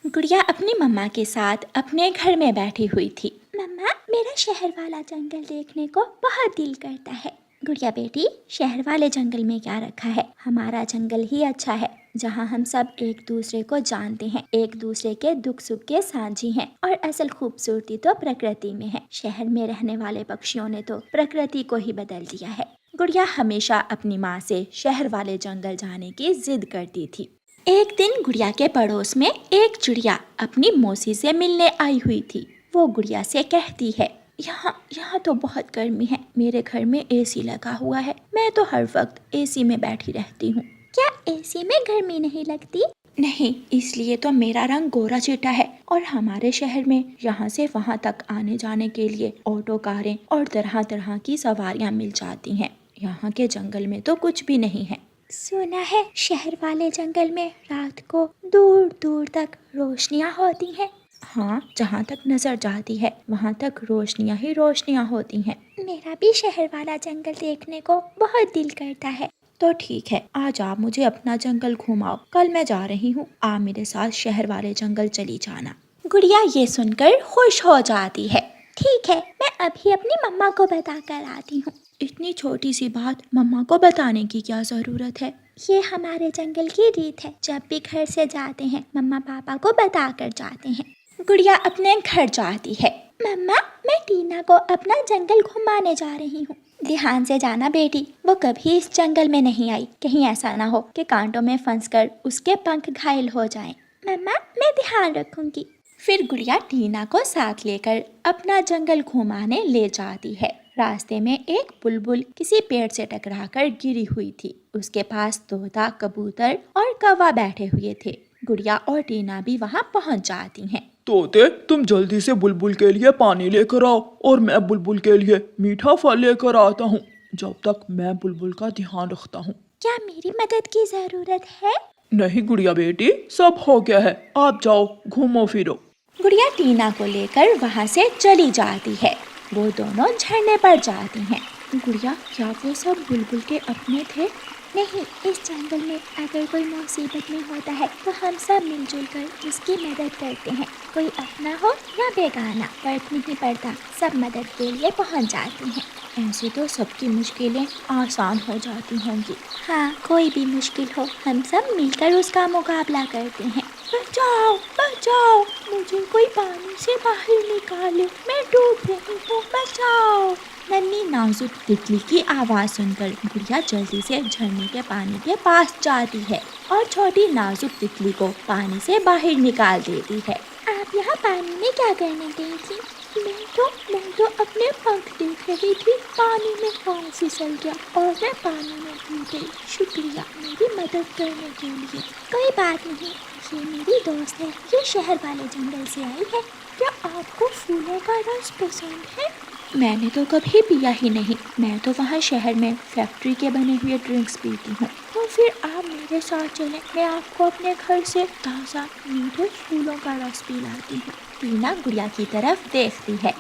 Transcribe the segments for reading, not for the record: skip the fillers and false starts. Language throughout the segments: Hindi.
गुड़िया अपनी मम्मा के साथ अपने घर में बैठी हुई थी। मम्मा, मेरा शहर वाला जंगल देखने को बहुत दिल करता है। गुड़िया बेटी, शहर वाले जंगल में क्या रखा है? हमारा जंगल ही अच्छा है, जहाँ हम सब एक दूसरे को जानते हैं, एक दूसरे के दुख सुख के साझी हैं और असल खूबसूरती तो प्रकृति में है। शहर में रहने वाले पक्षियों ने तो प्रकृति को ही बदल दिया है। गुड़िया हमेशा अपनी माँ से शहर वाले जंगल जाने की जिद करती थी। एक दिन गुड़िया के पड़ोस में एक चिड़िया अपनी मौसी से मिलने आई हुई थी। वो गुड़िया से कहती है, यहाँ तो बहुत गर्मी है, मेरे घर में एसी लगा हुआ है, मैं तो हर वक्त एसी में बैठी रहती हूँ। क्या एसी में गर्मी नहीं लगती? नहीं, इसलिए तो मेरा रंग गोरा चिट्टा है और हमारे शहर में यहाँ से वहाँ तक आने जाने के लिए ऑटो कारें और तरह तरह की सवारियाँ मिल जाती हैं। यहाँ के जंगल में तो कुछ भी नहीं है। सुना है शहर वाले जंगल में रात को दूर दूर तक रोशनियाँ होती हैं। हाँ, जहाँ तक नजर जाती है वहाँ तक रोशनियाँ ही रोशनियाँ होती हैं। मेरा भी शहर वाला जंगल देखने को बहुत दिल करता है। तो ठीक है, आज आप मुझे अपना जंगल घुमाओ, कल मैं जा रही हूँ, आप मेरे साथ शहर वाले जंगल चली जाना। गुड़िया ये सुनकर खुश हो जाती है। ठीक है, मैं अभी अपनी मम्मा को बता कर आती हूँ। इतनी छोटी सी बात मम्मा को बताने की क्या जरूरत है? ये हमारे जंगल की रीत है, जब भी घर से जाते हैं मम्मा पापा को बता कर जाते हैं। गुड़िया अपने घर जाती है। मम्मा, मैं टीना को अपना जंगल घुमाने जा रही हूँ। ध्यान से जाना बेटी, वो कभी इस जंगल में नहीं आई, कहीं ऐसा ना हो कि कांटों में फंसकर उसके पंख घायल हो जाएं। मम्मा, मैं ध्यान रखूंगी। फिर गुड़िया टीना को साथ लेकर अपना जंगल घुमाने ले जाती है। रास्ते में एक बुलबुल किसी पेड़ से टकराकर गिरी हुई थी। उसके पास तोता, कबूतर और कौवा बैठे हुए थे। गुड़िया और टीना भी वहाँ पहुँच जाती हैं। तोते, तुम जल्दी से बुलबुल के लिए पानी लेकर आओ और मैं बुलबुल के लिए मीठा फल लेकर आता हूँ, जब तक मैं बुलबुल का ध्यान रखता हूँ। क्या मेरी मदद की जरूरत है? नहीं गुड़िया बेटी, सब हो गया है, आप जाओ, घूमो फिरो। गुड़िया टीना को लेकर वहाँ से चली जाती है। वो दोनों झरने पर जाती हैं। गुड़िया, क्या वो सब बुलबुल के अपने थे? नहीं, इस जंगल में अगर कोई मुसीबत में होता है तो हम सब मिलजुल कर उसकी मदद करते हैं। कोई अपना हो या बेगाना, फर्क नहीं पड़ता, सब मदद के लिए पहुँच जाते हैं। ऐसे तो सबकी मुश्किलें आसान हो जाती होंगी। हाँ, कोई भी मुश्किल हो हम सब मिलकर उसका मुकाबला करते हैं। बचाओ बचाओ, मुझे कोई पानी से बाहर निकाले, मैं डूब रही हूँ, बचाओ। नन्ही नाजुक तितली की आवाज़ सुनकर गुड़िया जल्दी से झरने के पानी के पास जाती है और छोटी नाजुक तितली को पानी से बाहर निकाल देती है। आप यहाँ पानी में क्या करने गई थी? मैं तो अपने पंख देख रही थी, पानी में पाँव फिसल गया और मैं पानी में गिर गई। शुक्रिया मेरी मदद करने के लिए। कोई बात नहीं, ये मेरी दोस्त है, ये शहर वाले जंगल से आई है। क्या आपको फूलों का रस पसंद है? मैंने तो कभी पिया ही नहीं, मैं तो वहाँ शहर में फैक्ट्री के बने हुए ड्रिंक्स पीती हूँ। तो फिर आप मेरे साथ चलें, मैं आपको अपने घर से ताज़ा मीठे फूलों का रस पिलाती हूँ। टीना गुड़िया की तरफ देखती है।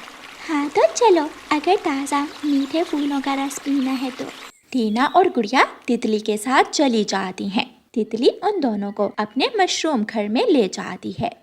हाँ तो चलो, अगर ताज़ा मीठे फूलों का रस पीना है तो। टीना और गुड़िया तितली के साथ चली जाती हैं। तितली उन दोनों को अपने मशरूम घर में ले जाती है।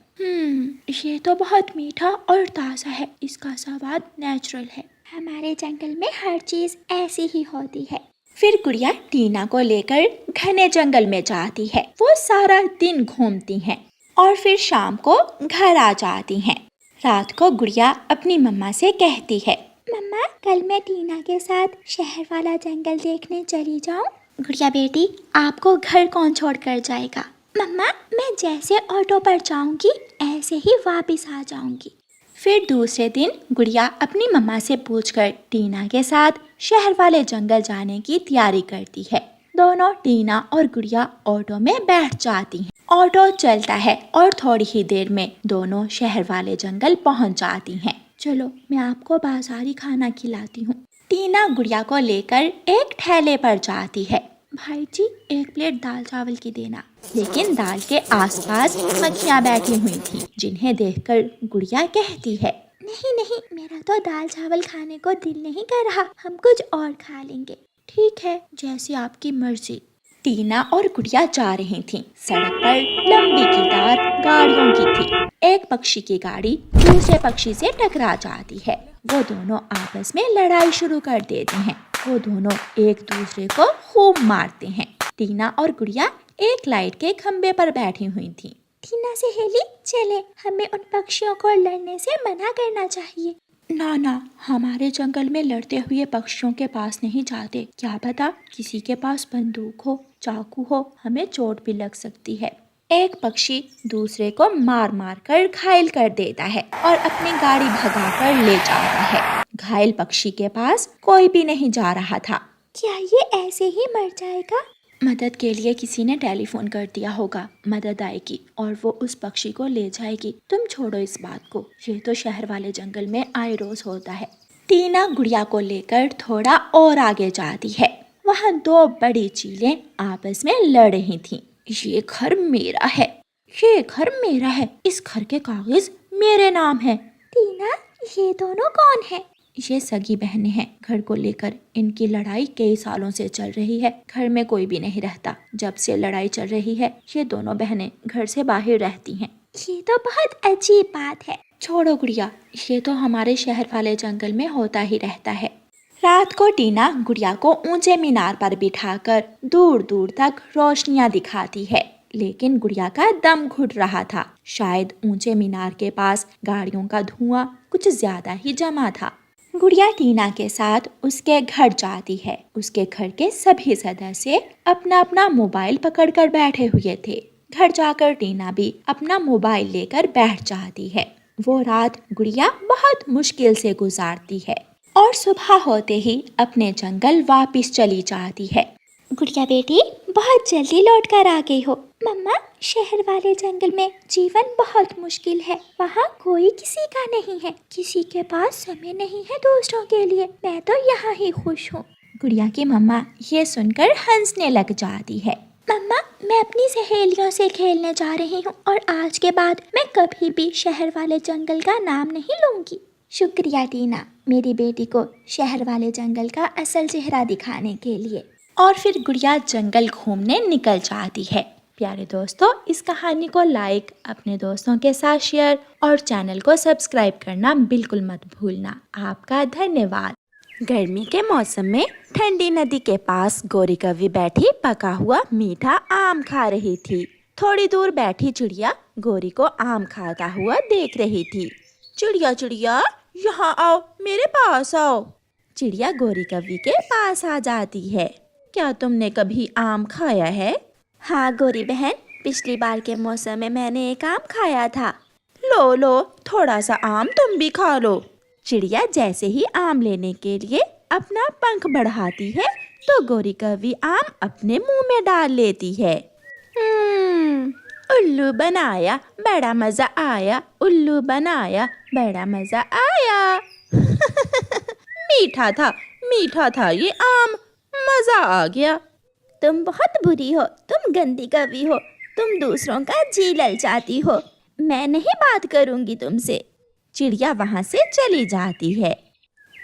ये तो बहुत मीठा और ताज़ा है, इसका स्वाद नेचुरल है। हमारे जंगल में हर चीज़ ऐसी ही होती है। फिर गुड़िया टीना को लेकर घने जंगल में जाती है। वो सारा दिन घूमती हैं और फिर शाम को घर आ जाती हैं। रात को गुड़िया अपनी मम्मा से कहती है, मम्मा, कल मैं टीना के साथ शहर वाला जंगल देखने चली जाऊं? गुड़िया बेटी, आपको घर कौन छोड़ कर जाएगा? मम्मा, मैं जैसे ऑटो पर जाऊंगी ऐसे ही वापस आ जाऊंगी। फिर दूसरे दिन गुड़िया अपनी मम्मा से पूछकर टीना के साथ शहर वाले जंगल जाने की तैयारी करती है। दोनों टीना और गुड़िया ऑटो में बैठ जाती हैं। ऑटो चलता है और थोड़ी ही देर में दोनों शहर वाले जंगल पहुंच जाती हैं। चलो, मैं आपको बाजारी खाना खिलाती हूँ। टीना गुड़िया को लेकर एक ठेले पर जाती है। भाई जी, एक प्लेट दाल चावल की देना। लेकिन दाल के आसपास मक्खियाँ बैठी हुई थी, जिन्हें देखकर गुड़िया कहती है, नहीं नहीं, मेरा तो दाल चावल खाने को दिल नहीं कर रहा, हम कुछ और खा लेंगे। ठीक है, जैसी आपकी मर्जी। टीना और गुड़िया जा रही थीं। सड़क पर लंबी कतार गाड़ियों की थी। एक पक्षी की गाड़ी दूसरे पक्षी से टकरा जाती है। वो दोनों आपस में लड़ाई शुरू कर देते हैं। वो दोनों एक दूसरे को खूब मारते हैं। टीना और गुड़िया एक लाइट के खंबे पर बैठी हुई थीं। टीना सहेली, चले, हमें उन पक्षियों को लड़ने से मना करना चाहिए। ना, हमारे जंगल में लड़ते हुए पक्षियों के पास नहीं जाते। क्या पता किसी के पास बंदूक हो, चाकू हो, हमें चोट भी लग सकती है। एक पक्षी दूसरे को मार मार कर घायल कर देता है और अपनी गाड़ी भगाकर ले जाता है। घायल पक्षी के पास कोई भी नहीं जा रहा था। क्या ये ऐसे ही मर जाएगा? मदद के लिए किसी ने टेलीफोन कर दिया होगा। मदद आएगी और वो उस पक्षी को ले जाएगी। तुम छोड़ो इस बात को, ये तो शहर वाले जंगल में आए रोज होता है। टीना गुड़िया को लेकर थोड़ा और आगे जाती है। वहाँ दो बड़ी चीलें आपस में लड़ रही थीं। ये घर मेरा है, ये घर मेरा है, इस घर के कागज मेरे नाम है। टीना, ये दोनों कौन है? ये सगी बहनें हैं। घर को लेकर इनकी लड़ाई कई सालों से चल रही है। घर में कोई भी नहीं रहता। जब से लड़ाई चल रही है, ये दोनों बहनें घर से बाहर रहती हैं। ये तो बहुत अजीब बात है। छोड़ो गुड़िया, ये तो हमारे शहर वाले जंगल में होता ही रहता है। रात को टीना गुड़िया को ऊंचे मीनार पर बिठाकर दूर दूर तक रोशनियां दिखाती है, लेकिन गुड़िया का दम घुट रहा था। शायद ऊंचे मीनार के पास गाड़ियों का धुआं कुछ ज्यादा ही जमा था। गुड़िया टीना के साथ उसके घर जाती है। उसके घर के सभी सदस्य अपना अपना मोबाइल पकड़कर बैठे हुए थे। घर जाकर टीना भी अपना मोबाइल लेकर बैठ जाती है। वो रात गुड़िया बहुत मुश्किल से गुजारती है और सुबह होते ही अपने जंगल वापस चली जाती है। गुड़िया बेटी, बहुत जल्दी लौट कर आ गई हो। मम्मा, शहर वाले जंगल में जीवन बहुत मुश्किल है। वहाँ कोई किसी का नहीं है, किसी के पास समय नहीं है दूसरों के लिए। मैं तो यहाँ ही खुश हूँ। गुड़िया की मम्मा ये सुनकर हंसने लग जाती है। मम्मा, मैं अपनी सहेलियों से खेलने जा रही हूँ और आज के बाद मैं कभी भी शहर वाले जंगल का नाम नहीं लूंगी। शुक्रिया टीना, मेरी बेटी को शहर वाले जंगल का असल चेहरा दिखाने के लिए। और फिर गुड़िया जंगल घूमने निकल जाती है। प्यारे दोस्तों, इस कहानी को लाइक, अपने दोस्तों के साथ शेयर और चैनल को सब्सक्राइब करना बिल्कुल मत भूलना। आपका धन्यवाद। गर्मी के मौसम में ठंडी नदी के पास गौरी कव्वी बैठी पका हुआ मीठा आम खा रही थी। थोड़ी दूर बैठी चिड़िया गौरी को आम खाता हुआ देख रही थी। चिड़िया चिड़िया, यहाँ आओ, मेरे पास आओ। चिड़िया गौरी कव्वी के पास आ जाती है। क्या तुमने कभी आम खाया है? हाँ गौरी बहन, पिछली बार के मौसम में मैंने एक आम खाया था। लो लो, थोड़ा सा आम तुम भी खा लो। चिड़िया जैसे ही आम लेने के लिए अपना पंख बढ़ाती है तो गौरी कव्वी आम अपने मुंह में डाल लेती है। उल्लू बनाया, बड़ा मजा आया। उल्लू बनाया, बड़ा मजा आया। मीठा था ये आम, मजा आ गया। तुम बहुत बुरी हो, तुम गंदी कवि हो, तुम दूसरों का जी ललचाती हो। मैं नहीं बात करूंगी तुमसे। चिड़िया वहाँ से चली जाती है।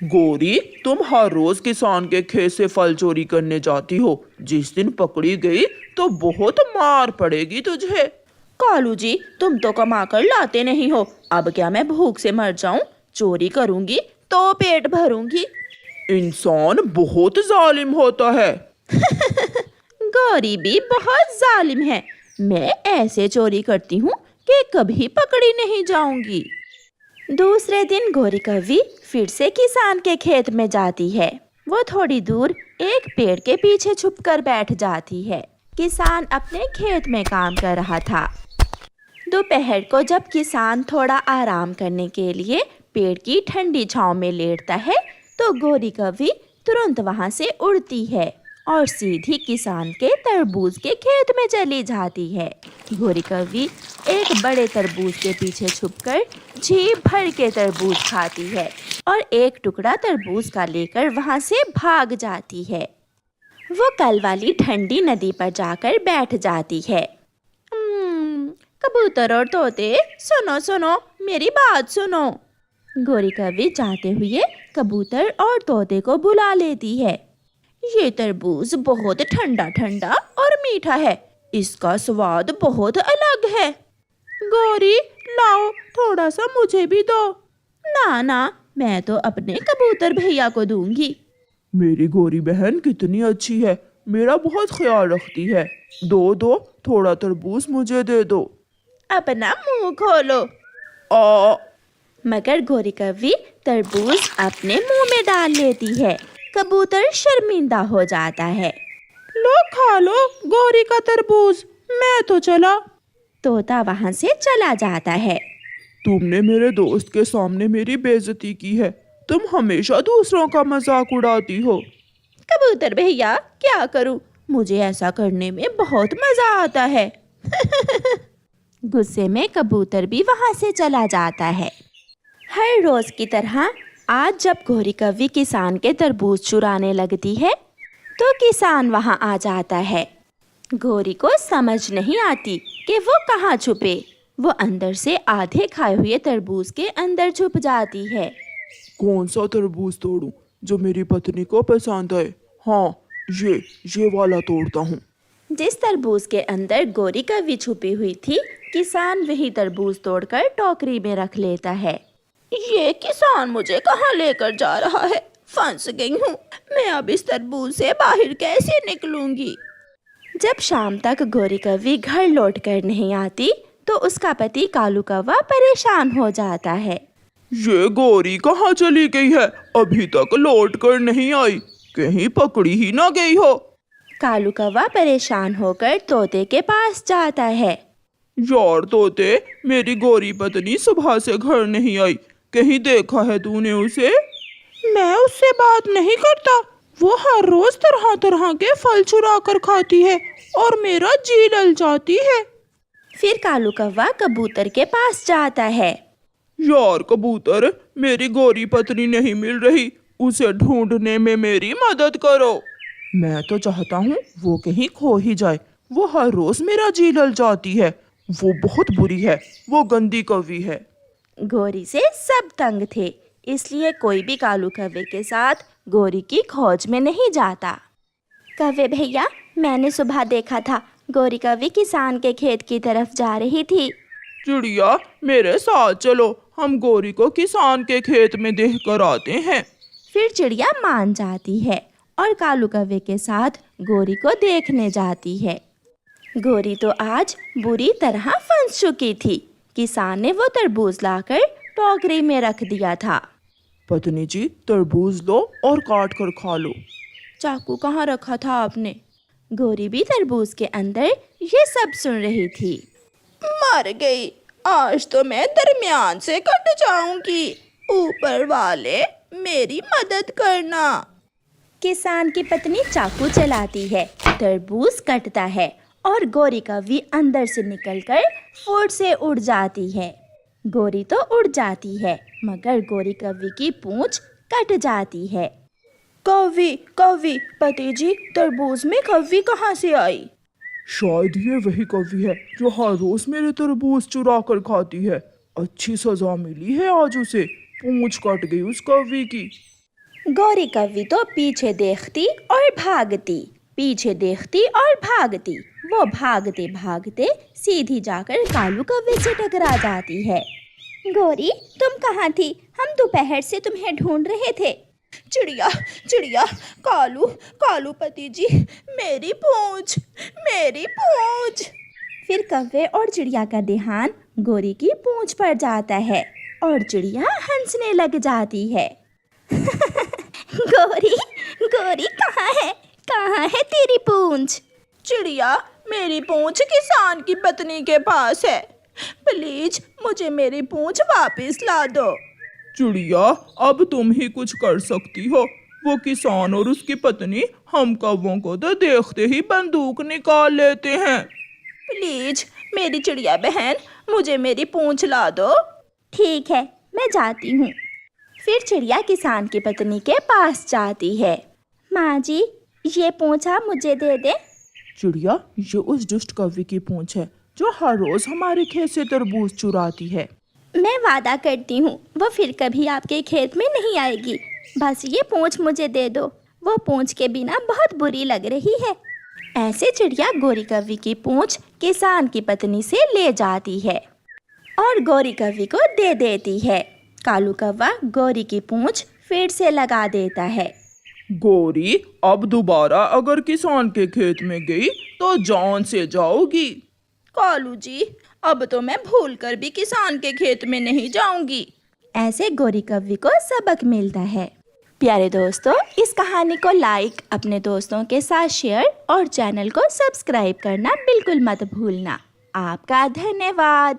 गौरी, तुम हर रोज किसान के खेत से फल चोरी करने जाती हो। जिस दिन पकड़ी गई तो बहुत मार पड़ेगी तुझे। कालू जी, तुम तो कमा कर लाते नहीं हो। अब क्या मैं भूख से मर जाऊं? चोरी करूंगी तो पेट भरूंगी। इंसान बहुत जालिम होता है। गौरी भी बहुत जालिम है। मैं ऐसे चोरी करती हूँ कि कभी पकड़ी नहीं जाऊंगी। दूसरे दिन गौरी कव्वी फिर से किसान के खेत में जाती है। वो थोड़ी दूर एक पेड़ के पीछे छुपकर बैठ जाती है। किसान अपने खेत में काम कर रहा था। दोपहर को जब किसान थोड़ा आराम करने के लिए पेड़ की ठंडी छांव में लेटता है तो गौरी कव्वी तुरंत वहां से उड़ती है और सीधी किसान के तरबूज के खेत में चली जाती है। गौरी कव्वी एक बड़े तरबूज के पीछे छुपकर जी भर के तरबूज खाती है और एक टुकड़ा तरबूज का लेकर वहां से भाग जाती है। वो कल वाली ठंडी नदी पर जाकर बैठ जाती है। कबूतर और तोते, सुनो सुनो, मेरी बात सुनो। गौरी कव्वी जाते हुए कबूतर और तोते को बुला लेती है। ये तरबूज बहुत ठंडा ठंडा और मीठा है। इसका स्वाद बहुत अलग है। गौरी लाओ, थोड़ा सा मुझे भी दो। ना ना, मैं तो अपने कबूतर भैया को दूंगी। मेरी गौरी बहन कितनी अच्छी है, मेरा बहुत ख्याल रखती है। दो दो, थोड़ा तरबूज मुझे दे दो। अपना मुंह खोलो। आ मगर गौरी कव्वी तरबूज अपने मुंह में डाल लेती है। कबूतर शर्मिंदा हो जाता है। लो खा लो गौरी का तरबूज, मैं तो चला। तोता वहां से चला जाता है। तुमने मेरे दोस्त के सामने मेरी बेइज्जती की है। तुम हमेशा दूसरों का मजाक उड़ाती हो। कबूतर भैया क्या करूं, मुझे ऐसा करने में बहुत मजा आता है। गुस्से में कबूतर भी वहां से चला जाता है। हर रोज की तरह आज जब गौरी कव्वी किसान के तरबूज चुराने लगती है तो किसान वहां आ जाता है। गौरी को समझ नहीं आती कि वो कहाँ छुपे। वो अंदर से आधे खाए हुए तरबूज के अंदर छुप जाती है। कौन सा तरबूज तोड़ूं जो मेरी पत्नी को पसंद आए? हाँ, ये वाला तोड़ता हूँ। जिस तरबूज के अंदर गौरी कव्वी छुपी हुई थी, किसान वही तरबूज तोड़कर टोकरी में रख लेता है। ये किसान मुझे कहाँ लेकर जा रहा है? फंस गई हूँ मैं, अब इस तरबूज से बाहर कैसे निकलूंगी? जब शाम तक गौरी कव्वी घर लौट कर नहीं आती तो उसका पति कालू कौवा परेशान हो जाता है। ये गौरी कहाँ चली गई है? अभी तक लौट कर नहीं आई, कहीं पकड़ी ही ना गई हो। कालू कौवा परेशान होकर तोते के पास जाता है। यार तोते, मेरी गौरी पत्नी सुबह से घर नहीं आई, कहीं देखा है तूने उसे? मैं उससे बात नहीं करता, वो हर रोज तरह तरह के फल चुरा कर खाती है और मेरा जी लल जाती है। फिर कालू कौवा कबूतर के पास जाता है। यार कबूतर, मेरी गौरी पत्नी नहीं मिल रही, उसे ढूंढने में मेरी मदद करो। मैं तो चाहता हूँ वो कहीं खो ही जाए, वो हर रोज मेरा जी लल जाती है। वो बहुत बुरी है, वो गंदी कौवी है। गौरी से सब तंग थे, इसलिए कोई भी कालू कौवे के साथ गौरी की खोज में नहीं जाता। कौवे भैया, मैंने सुबह देखा था गौरी कव्वी किसान के खेत की तरफ जा रही थी। चिड़िया, मेरे साथ चलो, हम गौरी को किसान के खेत में देख कर आते हैं। फिर चिड़िया मान जाती है और कालू कौवे के साथ गौरी को देखने जाती है। गौरी तो आज बुरी तरह फंस चुकी थी। किसान ने वो तरबूज लाकर टोकरी में रख दिया था। पत्नी जी, तरबूज लो और काट कर खा लो। चाकू कहाँ रखा था आपने? गौरी भी तरबूज के अंदर ये सब सुन रही थी। मर गई, आज तो मैं दरमियान से कट जाऊंगी। ऊपर वाले मेरी मदद करना। किसान की पत्नी चाकू चलाती है, तरबूज कटता है और गौरी कव्वी अंदर से निकलकर फुर्र से उड़ जाती है। गौरी तो उड़ जाती है मगर गौरी कव्वी की पूंछ कट जाती है। कव्वी कव्वी, पति जी, तरबूज में कव्वी कहाँ से आई? शायद ये वही कौवी है जो हर रोज मेरे तरबूज चुरा कर खाती है। अच्छी सजा मिली है आज उसे, पूंछ कट गई उस कौवी की। गौरी कव्वी तो पीछे देखती और भागती, पीछे देखती और भागती। वो भागते भागते सीधी जाकर कालू कव्वे से टकरा जाती है। गौरी, तुम कहाँ थी? हम दोपहर से तुम्हें ढूंढ रहे थे। चिड़िया चिड़िया, कालू कालू पति जी, मेरी पूंछ मेरी पूंछ। फिर कव्वे और चिड़िया का ध्यान गौरी की पूंछ पर जाता है और चिड़िया हंसने लग जाती है। गौरी गौरी, कहाँ है तेरी पूंछ? चिड़िया, मेरी पूंछ किसान की पत्नी के पास है, प्लीज मुझे मेरी पूंछ वापस ला दो। चिड़िया, अब तुम ही कुछ कर सकती हो। वो किसान और उसकी पत्नी हम कौवों को तो देखते ही बंदूक निकाल लेते हैं। प्लीज मेरी चिड़िया बहन, मुझे मेरी पूंछ ला दो। ठीक है, मैं जाती हूँ। फिर चिड़िया किसान की पत्नी के पास जाती है। माँ जी, ये पूंछ आप मुझे दे दे। चिड़िया, ये उस दुष्ट कौवी की पूंछ है जो हर रोज हमारे खेत से तरबूज चुराती है। मैं वादा करती हूँ वो फिर कभी आपके खेत में नहीं आएगी। बस ये पूंछ मुझे दे दो, वो पूंछ के बिना बहुत बुरी लग रही है। ऐसे चिड़िया गोरी कौवी की पूंछ किसान की पत्नी से ले जाती है और गोरी कौवी को दे देती है। कालू कौवा गोरी की पूंछ फिर से लगा देता है। गोरी, अब दोबारा अगर किसान के खेत में गई तो जान से जाओगी। कालू जी, अब तो मैं भूल कर भी किसान के खेत में नहीं जाऊंगी। ऐसे गोरी कौवी को सबक मिलता है। प्यारे दोस्तों, इस कहानी को लाइक, अपने दोस्तों के साथ शेयर और चैनल को सब्सक्राइब करना बिल्कुल मत भूलना। आपका धन्यवाद।